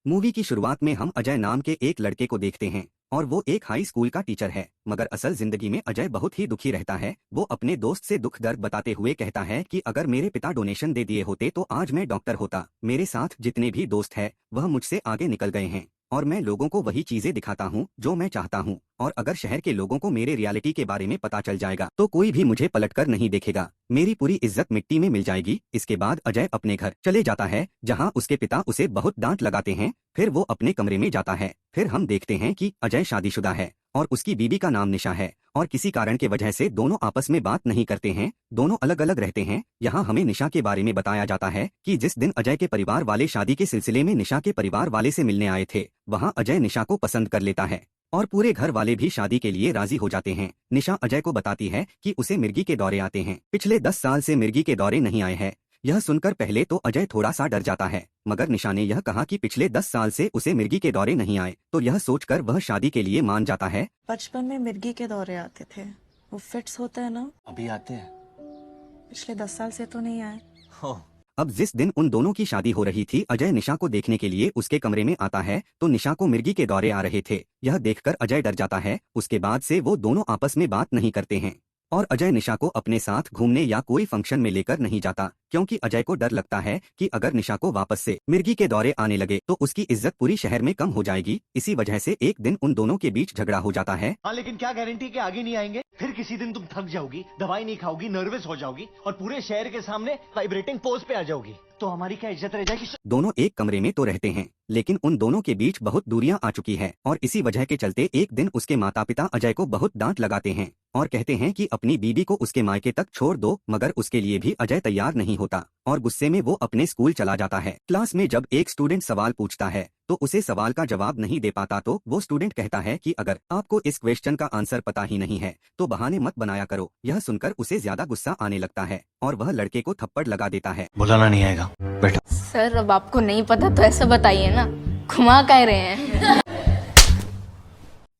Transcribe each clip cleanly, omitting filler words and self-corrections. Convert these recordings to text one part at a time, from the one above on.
Movie की शुरुआत में हम अजय नाम के एक लड़के को देखते हैं और वो एक हाई स्कूल का टीचर है। मगर असल जिंदगी में अजय बहुत ही दुखी रहता है। वो अपने दोस्त से दुख दर्द बताते हुए कहता है कि अगर मेरे पिता डोनेशन दे दिए होते तो आज मैं डॉक्टर होता। मेरे साथ जितने भी दोस्त हैं वह मुझसे आगे निकल गए हैं और मैं लोगों को वही चीजें दिखाता हूँ जो मैं चाहता हूँ। और अगर शहर के लोगों को मेरे रियलिटी के बारे में पता चल जाएगा तो कोई भी मुझे पलटकर नहीं देखेगा। मेरी पूरी इज्जत मिट्टी में मिल जाएगी। इसके बाद अजय अपने घर चले जाता है जहाँ उसके पिता उसे बहुत डांट लगाते हैं। फिर वो अपने कमरे में जाता है। फिर हम देखते हैं कि अजय शादीशुदा है और उसकी बीवी का नाम निशा है और किसी कारण के वजह से दोनों आपस में बात नहीं करते हैं। दोनों अलग अलग रहते हैं। यहाँ हमें निशा के बारे में बताया जाता है कि जिस दिन अजय के परिवार वाले शादी के सिलसिले में निशा के परिवार वाले से मिलने आए थे वहाँ अजय निशा को पसंद कर लेता है और पूरे घर वाले भी शादी के लिए राजी हो जाते हैं। निशा अजय को बताती है कि उसे मिर्गी के दौरे आते हैं। पिछले 10 साल से मिर्गी के दौरे नहीं आए हैं। यह सुनकर पहले तो अजय थोड़ा सा डर जाता है, मगर निशा ने यह कहा कि पिछले 10 साल से उसे मिर्गी के दौरे नहीं आए तो यह सोचकर वह शादी के लिए मान जाता है। बचपन में मिर्गी के दौरे आते थे, वो फिट्स होता है ना? अभी आते हैं। पिछले 10 साल से तो नहीं आए। हो अब जिस दिन उन दोनों की शादी हो रही थी अजय निशा को देखने के लिए उसके कमरे में आता है तो निशा को मिर्गी के दौरे आ रहे थे। यह देखकर अजय डर जाता है। उसके बाद से वो दोनों आपस में बात नहीं करते हैं और अजय निशा को अपने साथ घूमने या कोई फंक्शन में लेकर नहीं जाता क्योंकि अजय को डर लगता है कि अगर निशा को वापस से मिर्गी के दौरे आने लगे तो उसकी इज्जत पूरी शहर में कम हो जाएगी। इसी वजह से एक दिन उन दोनों के बीच झगड़ा हो जाता है। हाँ, लेकिन क्या गारंटी कि आगे नहीं आएंगे? फिर किसी दिन तुम थक जाओगी, दवाई नहीं खाओगी, नर्वस हो जाओगी और पूरे शहर के सामने वाइब्रेटिंग पोज पे आ जाओगी, तो हमारी क्या इज्जत रह जाएगी? दोनों एक कमरे में तो रहते हैं लेकिन उन दोनों के बीच बहुत दूरियां आ चुकी है और इसी वजह के चलते एक दिन उसके माता पिता अजय को बहुत डांट लगाते हैं और कहते हैं कि अपनी बीवी को उसके मायके तक छोड़ दो। मगर उसके लिए भी अजय तैयार नहीं होता और गुस्से में वो अपने स्कूल चला जाता है। क्लास में जब एक स्टूडेंट सवाल पूछता है तो उसे सवाल का जवाब नहीं दे पाता तो वो स्टूडेंट कहता है कि अगर आपको इस क्वेश्चन का आंसर पता ही नहीं है तो बहाने मत बनाया करो। यह सुनकर उसे ज्यादा गुस्सा आने लगता है और वह लड़के को थप्पड़ लगा देता है। बुलाना नहीं आएगा बेटा। सर अब आपको नहीं पता तो ऐसा बताइए ना, घुमा कह रहे हैं।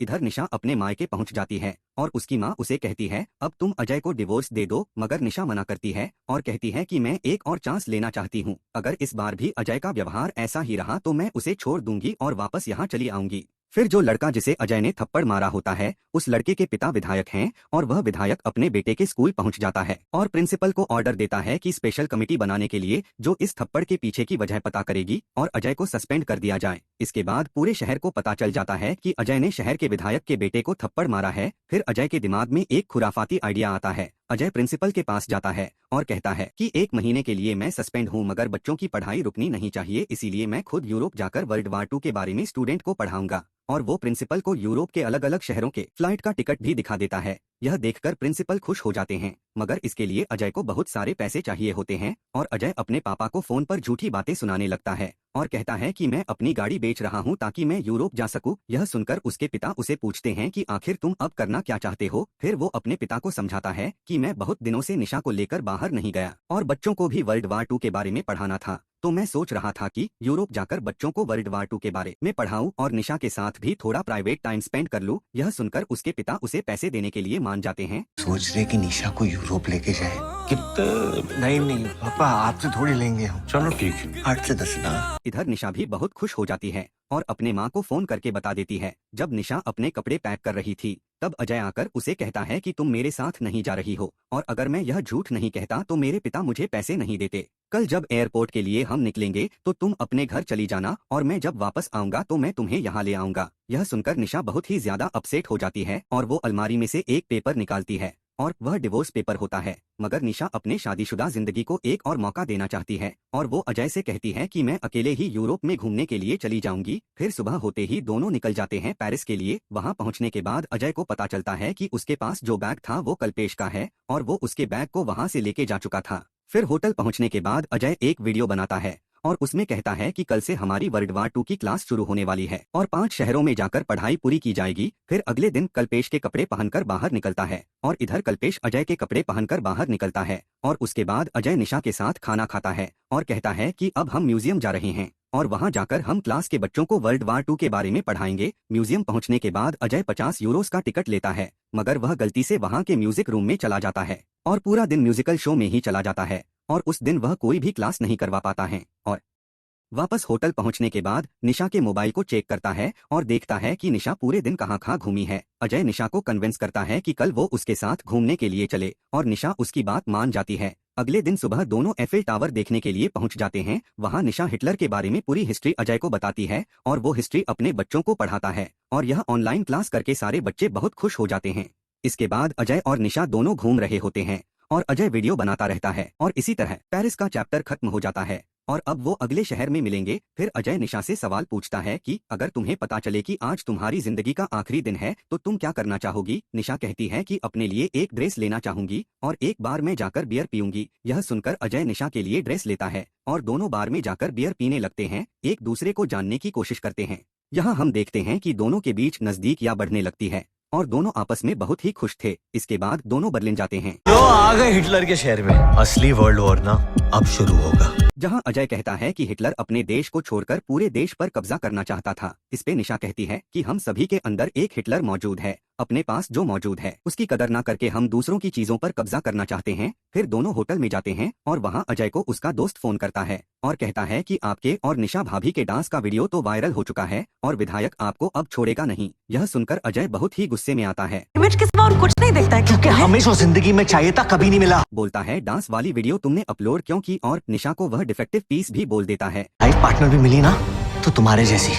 इधर निशा अपने मायके पहुंच जाती है और उसकी माँ उसे कहती है अब तुम अजय को डिवोर्स दे दो। मगर निशा मना करती है और कहती है कि मैं एक और चांस लेना चाहती हूँ। अगर इस बार भी अजय का व्यवहार ऐसा ही रहा तो मैं उसे छोड़ दूंगी और वापस यहाँ चली आऊंगी। फिर जो लड़का जिसे अजय ने थप्पड़ मारा होता है उस लड़के के पिता विधायक हैं और वह विधायक अपने बेटे के स्कूल पहुंच जाता है और प्रिंसिपल को ऑर्डर देता है कि स्पेशल कमेटी बनाने के लिए जो इस थप्पड़ के पीछे की वजह पता करेगी और अजय को सस्पेंड कर दिया जाए। इसके बाद पूरे शहर को पता चल जाता है कि अजय ने शहर के विधायक के बेटे को थप्पड़ मारा है। फिर अजय के दिमाग में एक खुराफाती आइडिया आता है। अजय प्रिंसिपल के पास जाता है और कहता है कि 1 महीने के लिए मैं सस्पेंड हूँ मगर बच्चों की पढ़ाई रुकनी नहीं चाहिए, इसीलिए मैं खुद यूरोप जाकर वर्ल्ड वार 2 के बारे में स्टूडेंट को पढ़ाऊंगा। और वो प्रिंसिपल को यूरोप के अलग अलग शहरों के फ्लाइट का टिकट भी दिखा देता है। यह देखकर प्रिंसिपल खुश हो जाते हैं मगर इसके लिए अजय को बहुत सारे पैसे चाहिए होते हैं और अजय अपने पापा को फोन पर झूठी बातें सुनाने लगता है और कहता है कि मैं अपनी गाड़ी बेच रहा हूँ ताकि मैं यूरोप जा सकूं। यह सुनकर उसके पिता उसे पूछते हैं कि आखिर तुम अब करना क्या चाहते हो। फिर वो अपने पिता को समझाता है कि मैं बहुत दिनों से निशा को लेकर बाहर नहीं गया और बच्चों को भी वर्ल्ड वार 2 के बारे में पढ़ाना था, तो मैं सोच रहा था कि यूरोप जाकर बच्चों को वर्ल्ड वार 2 के बारे में पढ़ाऊं और निशा के साथ भी थोड़ा प्राइवेट टाइम स्पेंड कर लूं। यह सुनकर उसके पिता उसे पैसे देने के लिए मान जाते हैं। सोच रहे कि निशा को यूरोप लेके जाए। कितना? नहीं पापा, आपसे थोड़ी लेंगे हम। चलो ठीक है, 8 से 10 ना। इधर निशा भी बहुत खुश हो जाती है और अपने माँ को फोन करके बता देती है। जब निशा अपने कपड़े पैक कर रही थी तब अजय आकर उसे कहता है कि तुम मेरे साथ नहीं जा रही हो और अगर मैं यह झूठ नहीं कहता तो मेरे पिता मुझे पैसे नहीं देते। कल जब एयरपोर्ट के लिए हम निकलेंगे तो तुम अपने घर चली जाना और मैं जब वापस आऊंगा तो मैं तुम्हें यहाँ ले आऊंगा। यह सुनकर निशा बहुत ही ज्यादा अपसेट हो जाती है और वो अलमारी में से एक पेपर निकालती है और वह डिवोर्स पेपर होता है। मगर निशा अपने शादीशुदा जिंदगी को एक और मौका देना चाहती है और वो अजय से कहती है कि मैं अकेले ही यूरोप में घूमने के लिए चली जाऊंगी। फिर सुबह होते ही दोनों निकल जाते हैं पेरिस के लिए। वहां पहुंचने के बाद अजय को पता चलता है कि उसके पास जो बैग था वो कल्पेश का है और वो उसके बैग को वहां से लेके जा चुका था। फिर होटल पहुंचने के बाद अजय एक वीडियो बनाता है और उसमें कहता है कि कल से हमारी वर्ल्ड वार 2 की क्लास शुरू होने वाली है और 5 शहरों में जाकर पढ़ाई पूरी की जाएगी। फिर अगले दिन कल्पेश के कपड़े पहनकर बाहर निकलता है और इधर कल्पेश अजय के कपड़े पहनकर बाहर निकलता है और उसके बाद अजय निशा के साथ खाना खाता है और कहता है कि अब हम म्यूजियम जा रहे हैं और वहां जाकर हम क्लास के बच्चों को वर्ल्ड वार 2 के बारे में पढ़ाएंगे। म्यूजियम पहुंचने के बाद अजय 50 यूरोस का टिकट लेता है मगर वह गलती से वहां के म्यूजिक रूम में चला जाता है और पूरा दिन म्यूजिकल शो में ही चला जाता है और उस दिन वह कोई भी क्लास नहीं करवा पाता है और वापस होटल पहुंचने के बाद निशा के मोबाइल को चेक करता है और देखता है कि निशा पूरे दिन कहाँ घूमी है। अजय निशा को कन्विंस करता है कि कल वो उसके साथ घूमने के लिए चले और निशा उसकी बात मान जाती है। अगले दिन सुबह दोनों एफिल टावर देखने के लिए पहुंच जाते हैं। वहां निशा हिटलर के बारे में पूरी हिस्ट्री अजय को बताती है और वो हिस्ट्री अपने बच्चों को पढ़ाता है और यह ऑनलाइन क्लास करके सारे बच्चे बहुत खुश हो जाते हैं। इसके बाद अजय और निशा दोनों घूम रहे होते हैं और अजय वीडियो बनाता रहता है और इसी तरह पेरिस का चैप्टर खत्म हो जाता है और अब वो अगले शहर में मिलेंगे। फिर अजय निशा से सवाल पूछता है कि अगर तुम्हें पता चले कि आज तुम्हारी जिंदगी का आखिरी दिन है तो तुम क्या करना चाहोगी। निशा कहती है कि अपने लिए एक ड्रेस लेना चाहूंगी और एक बार में जाकर बियर पीऊंगी। यह सुनकर अजय निशा के लिए ड्रेस लेता है और दोनों बार में जाकर बियर पीने लगते हैं, एक दूसरे को जानने की कोशिश करते हैं। यहाँ हम देखते हैं कि दोनों के बीच नजदीकियां बढ़ने लगती है और दोनों आपस में बहुत ही खुश थे। इसके बाद दोनों बर्लिन जाते हैं। लो आ गए हिटलर के शहर में। असली वर्ल्ड वॉर ना अब शुरू होगा। जहां अजय कहता है कि हिटलर अपने देश को छोड़कर पूरे देश पर कब्जा करना चाहता था। इस पे निशा कहती है कि हम सभी के अंदर एक हिटलर मौजूद है, अपने पास जो मौजूद है उसकी कदर ना करके हम दूसरों की चीजों पर कब्जा करना चाहते हैं। फिर दोनों होटल में जाते हैं और वहां अजय को उसका दोस्त फोन करता है और कहता है कि आपके और निशा भाभी के डांस का वीडियो तो वायरल हो चुका है और विधायक आपको अब छोड़ेगा नहीं। यह सुनकर अजय बहुत ही गुस्से में आता है। इमेज के सिवा और कुछ नहीं देखता है क्योंकि हमें जो जिंदगी में चाहिए था कभी नहीं मिला। बोलता है डांस वाली वीडियो तुमने अपलोड क्यों की और निशा को वह डिफेक्टिव पीस भी बोल देता है। लाइफ पार्टनर भी मिली ना तो तुम्हारे जैसी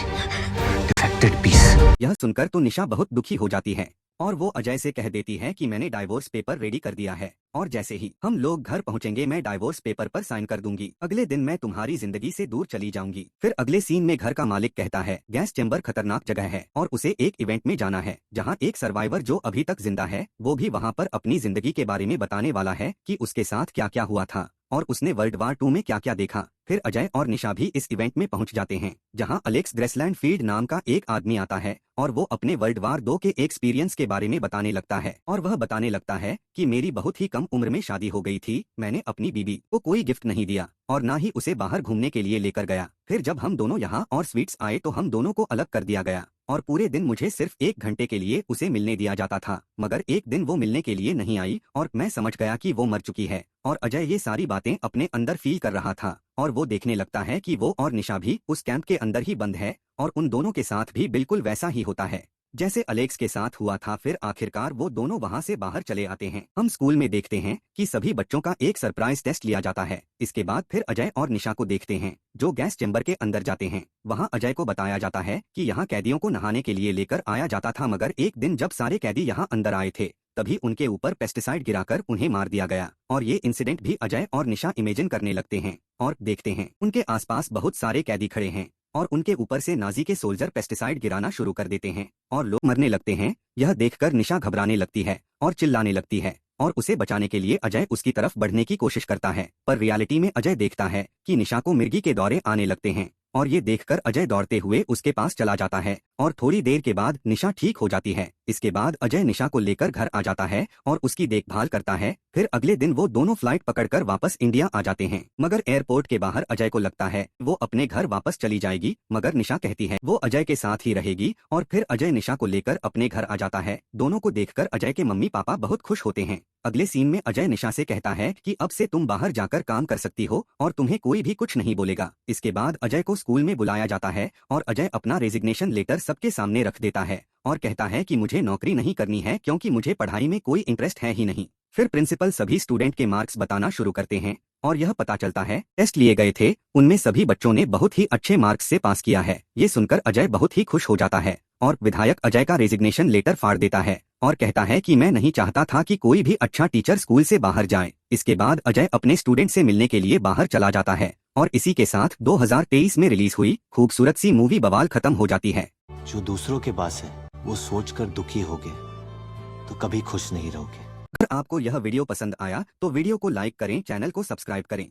डिफेक्टेड पीस। यह सुनकर तो निशा बहुत दुखी हो जाती है और वो अजय से कह देती है कि मैंने डाइवोर्स पेपर रेडी कर दिया है और जैसे ही हम लोग घर पहुंचेंगे मैं डाइवोर्स पेपर पर साइन कर दूंगी। अगले दिन मैं तुम्हारी जिंदगी से दूर चली जाऊंगी। फिर अगले सीन में घर का मालिक कहता है गैस चेंबर खतरनाक जगह है और उसे एक इवेंट में जाना है जहां एक सर्वाइवर जो अभी तक जिंदा है वो भी वहां पर अपनी जिंदगी के बारे में बताने वाला है कि उसके साथ क्या क्या हुआ था और उसने वर्ल्ड वार 2 में क्या क्या देखा। फिर अजय और निशा भी इस इवेंट में पहुंच जाते हैं जहां अलेक्स ग्रेसलैंड फील्ड नाम का एक आदमी आता है और वो अपने वर्ल्ड वार 2 के एक्सपीरियंस के बारे में बताने लगता है और वह बताने लगता है कि मेरी बहुत ही कम उम्र में शादी हो गई थी, मैंने अपनी बीबी को कोई गिफ्ट नहीं दिया और ना ही उसे बाहर घूमने के लिए लेकर गया। फिर जब हम दोनों यहाँ और स्वीट्स आए तो हम दोनों को अलग कर दिया गया और पूरे दिन मुझे सिर्फ 1 घंटे के लिए उसे मिलने दिया जाता था, मगर एक दिन वो मिलने के लिए नहीं आई और मैं समझ गया कि वो मर चुकी है। और अजय ये सारी बातें अपने अंदर फील कर रहा था और वो देखने लगता है कि वो और निशा भी उस कैंप के अंदर ही बंद है और उन दोनों के साथ भी बिल्कुल वैसा ही होता है जैसे अलेक्स के साथ हुआ था। फिर आखिरकार वो दोनों वहां से बाहर चले आते हैं। हम स्कूल में देखते हैं कि सभी बच्चों का एक सरप्राइज टेस्ट लिया जाता है। इसके बाद फिर अजय और निशा को देखते हैं जो गैस चेंबर के अंदर जाते हैं। वहां अजय को बताया जाता है कि यहाँ कैदियों को नहाने के लिए लेकर आया जाता था, मगर एक दिन जब सारे कैदी यहाँ अंदर आए थे तभी उनके ऊपर पेस्टिसाइड गिराकर उन्हें मार दिया गया। और ये इंसिडेंट भी अजय और निशा इमेजिन करने लगते हैं और देखते हैं उनके आसपास बहुत सारे कैदी खड़े हैं और उनके ऊपर से नाजी के सोल्जर पेस्टिसाइड गिराना शुरू कर देते हैं और लोग मरने लगते हैं। यह देखकर निशा घबराने लगती है और चिल्लाने लगती है और उसे बचाने के लिए अजय उसकी तरफ बढ़ने की कोशिश करता है, पर रियलिटी में अजय देखता है कि निशा को मिर्गी के दौरे आने लगते हैं और ये देखकर अजय दौड़ते हुए उसके पास चला जाता है और थोड़ी देर के बाद निशा ठीक हो जाती है। इसके बाद अजय निशा को लेकर घर आ जाता है और उसकी देखभाल करता है। फिर अगले दिन वो दोनों फ्लाइट पकड़कर वापस इंडिया आ जाते हैं, मगर एयरपोर्ट के बाहर अजय को लगता है वो अपने घर वापस चली जाएगी, मगर निशा कहती है वो अजय के साथ ही रहेगी और फिर अजय निशा को लेकर अपने घर आ जाता है। दोनों को देखकर अजय के मम्मी पापा बहुत खुश होते हैं। अगले सीन में अजय निशा से कहता है कि अब से तुम बाहर जाकर काम कर सकती हो और तुम्हें कोई भी कुछ नहीं बोलेगा। इसके बाद अजय को स्कूल में बुलाया जाता है और अजय अपना रेजिग्नेशन लेटर सबके सामने रख देता है और कहता है कि मुझे नौकरी नहीं करनी है क्योंकि मुझे पढ़ाई में कोई इंटरेस्ट है ही नहीं। फिर प्रिंसिपल सभी स्टूडेंट के मार्क्स बताना शुरू करते हैं और यह पता चलता है टेस्ट लिए गए थे उनमें सभी बच्चों ने बहुत ही अच्छे मार्क्स से पास किया है। ये सुनकर अजय बहुत ही खुश हो जाता है और विधायक अजय का रेजिग्नेशन लेटर फाड़ देता है और कहता है कि मैं नहीं चाहता था कि कोई भी अच्छा टीचर स्कूल से बाहर जाए। इसके बाद अजय अपने स्टूडेंट से मिलने के लिए बाहर चला जाता है और इसी के साथ 2023 में रिलीज हुई खूबसूरत सी मूवी बवाल खत्म हो जाती है। जो दूसरों के पास है वो सोचकर दुखी होगे तो कभी खुश नहीं रहोगे। अगर आपको यह वीडियो पसंद आया तो वीडियो को लाइक करें, चैनल को सब्सक्राइब करें।